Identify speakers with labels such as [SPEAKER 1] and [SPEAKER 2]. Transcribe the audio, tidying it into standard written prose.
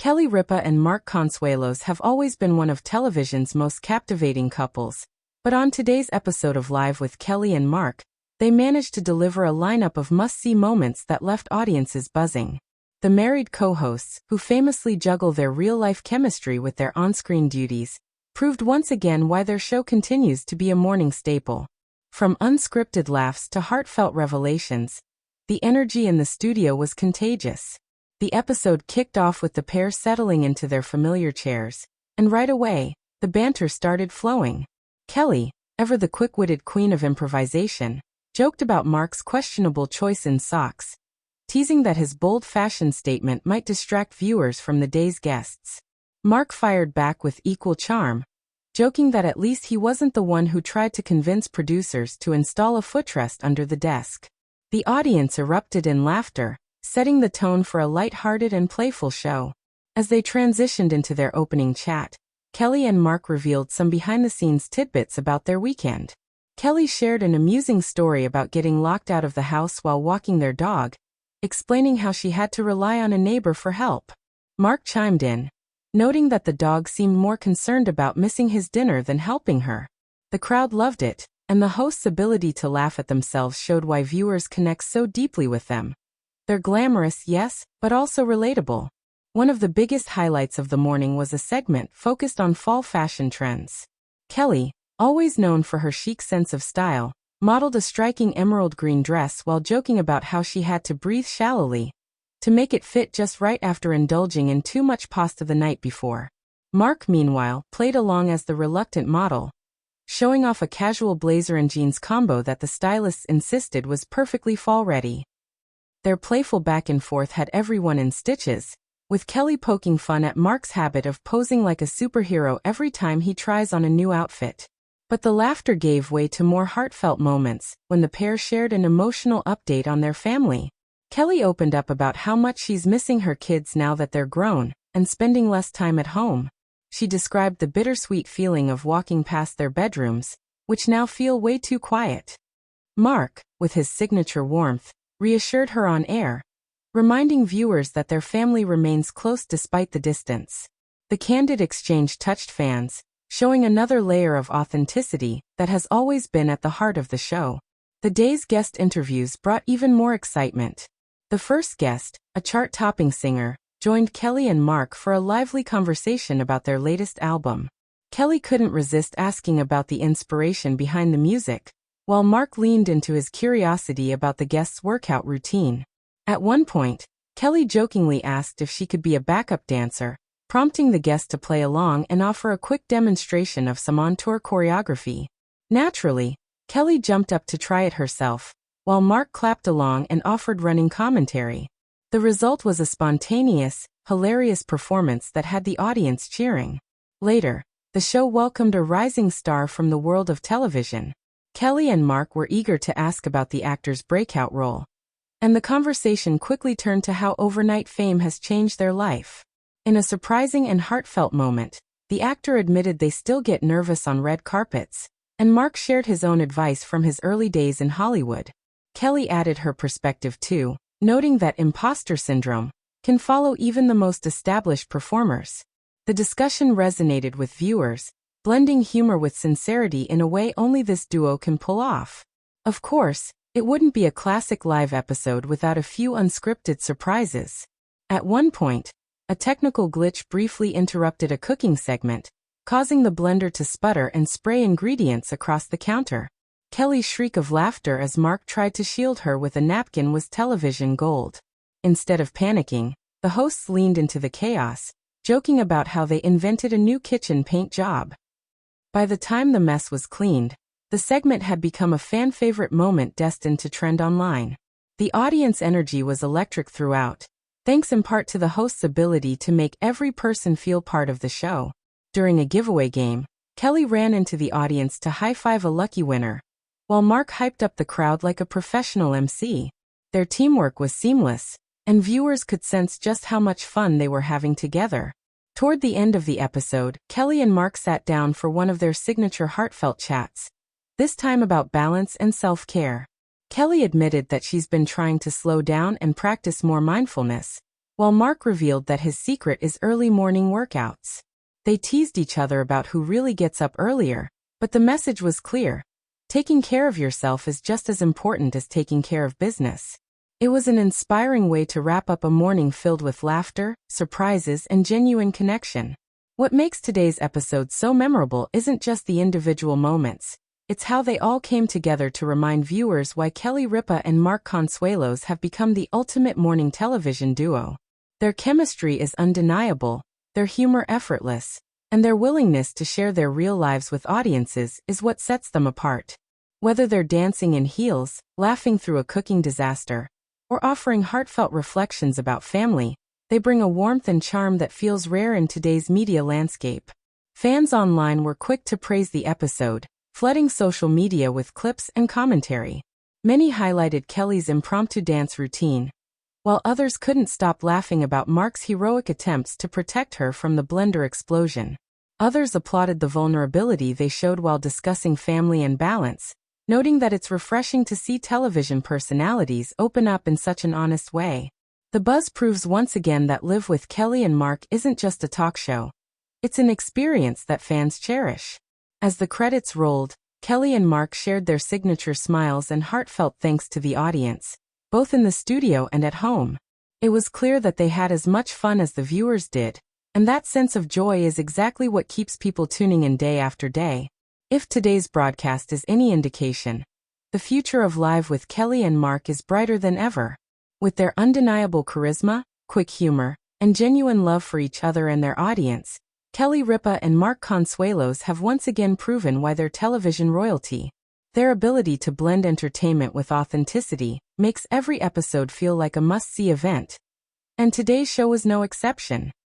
[SPEAKER 1] Kelly Ripa and Mark Consuelos have always been one of television's most captivating couples, but on today's episode of Live with Kelly and Mark, they managed to deliver a lineup of must-see moments that left audiences buzzing. The married co-hosts, who famously juggle their real-life chemistry with their on-screen duties, proved once again why their show continues to be a morning staple. From unscripted laughs to heartfelt revelations, the energy in the studio was contagious. The episode kicked off with the pair settling into their familiar chairs, and right away, the banter started flowing. Kelly, ever the quick-witted queen of improvisation, joked about Mark's questionable choice in socks, teasing that his bold fashion statement might distract viewers from the day's guests. Mark fired back with equal charm, joking that at least he wasn't the one who tried to convince producers to install a footrest under the desk. The audience erupted in laughter, setting the tone for a light-hearted and playful show. As they transitioned into their opening chat, Kelly and Mark revealed some behind-the-scenes tidbits about their weekend. Kelly shared an amusing story about getting locked out of the house while walking their dog, explaining how she had to rely on a neighbor for help. Mark chimed in, noting that the dog seemed more concerned about missing his dinner than helping her. The crowd loved it, and the host's ability to laugh at themselves showed why viewers connect so deeply with them. They're glamorous, yes, but also relatable. One of the biggest highlights of the morning was a segment focused on fall fashion trends. Kelly, always known for her chic sense of style, modeled a striking emerald green dress while joking about how she had to breathe shallowly to make it fit just right after indulging in too much pasta the night before. Mark, meanwhile, played along as the reluctant model, showing off a casual blazer and jeans combo that the stylists insisted was perfectly fall-ready. Their playful back and forth had everyone in stitches, with Kelly poking fun at Mark's habit of posing like a superhero every time he tries on a new outfit. But the laughter gave way to more heartfelt moments when the pair shared an emotional update on their family. Kelly opened up about how much she's missing her kids now that they're grown and spending less time at home. She described the bittersweet feeling of walking past their bedrooms, which now feel way too quiet. Mark, with his signature warmth, reassured her on air, reminding viewers that their family remains close despite the distance. The candid exchange touched fans, showing another layer of authenticity that has always been at the heart of the show. The day's guest interviews brought even more excitement. The first guest, a chart-topping singer, joined Kelly and Mark for a lively conversation about their latest album. Kelly couldn't resist asking about the inspiration behind the music, while Mark leaned into his curiosity about the guest's workout routine. At one point, Kelly jokingly asked if she could be a backup dancer, prompting the guest to play along and offer a quick demonstration of some on-tour choreography. Naturally, Kelly jumped up to try it herself, while Mark clapped along and offered running commentary. The result was a spontaneous, hilarious performance that had the audience cheering. Later, the show welcomed a rising star from the world of television. Kelly and Mark were eager to ask about the actor's breakout role, and the conversation quickly turned to how overnight fame has changed their life. In a surprising and heartfelt moment, the actor admitted they still get nervous on red carpets, and Mark shared his own advice from his early days in Hollywood. Kelly added her perspective too, noting that imposter syndrome can follow even the most established performers. The discussion resonated with viewers, blending humor with sincerity in a way only this duo can pull off. Of course, it wouldn't be a classic live episode without a few unscripted surprises. At one point, a technical glitch briefly interrupted a cooking segment, causing the blender to sputter and spray ingredients across the counter. Kelly's shriek of laughter as Mark tried to shield her with a napkin was television gold. Instead of panicking, the hosts leaned into the chaos, joking about how they invented a new kitchen paint job. By the time the mess was cleaned, the segment had become a fan-favorite moment destined to trend online. The audience energy was electric throughout, thanks in part to the host's ability to make every person feel part of the show. During a giveaway game, Kelly ran into the audience to high-five a lucky winner, while Mark hyped up the crowd like a professional MC. Their teamwork was seamless, and viewers could sense just how much fun they were having together. Toward the end of the episode, Kelly and Mark sat down for one of their signature heartfelt chats, this time about balance and self-care. Kelly admitted that she's been trying to slow down and practice more mindfulness, while Mark revealed that his secret is early morning workouts. They teased each other about who really gets up earlier, but the message was clear. Taking care of yourself is just as important as taking care of business. It was an inspiring way to wrap up a morning filled with laughter, surprises, and genuine connection. What makes today's episode so memorable isn't just the individual moments. It's how they all came together to remind viewers why Kelly Ripa and Mark Consuelos have become the ultimate morning television duo. Their chemistry is undeniable, their humor effortless, and their willingness to share their real lives with audiences is what sets them apart. Whether they're dancing in heels, laughing through a cooking disaster, or offering heartfelt reflections about family, they bring a warmth and charm that feels rare in today's media landscape. Fans online were quick to praise the episode, flooding social media with clips and commentary. Many highlighted Kelly's impromptu dance routine, while others couldn't stop laughing about Mark's heroic attempts to protect her from the blender explosion. Others applauded the vulnerability they showed while discussing family and balance, noting that it's refreshing to see television personalities open up in such an honest way. The buzz proves once again that Live with Kelly and Mark isn't just a talk show. It's an experience that fans cherish. As the credits rolled, Kelly and Mark shared their signature smiles and heartfelt thanks to the audience, both in the studio and at home. It was clear that they had as much fun as the viewers did, and that sense of joy is exactly what keeps people tuning in day after day. If today's broadcast is any indication, the future of Live with Kelly and Mark is brighter than ever. With their undeniable charisma, quick humor, and genuine love for each other and their audience, Kelly Ripa and Mark Consuelos have once again proven why they're television royalty. Their ability to blend entertainment with authenticity makes every episode feel like a must-see event. And today's show was no exception.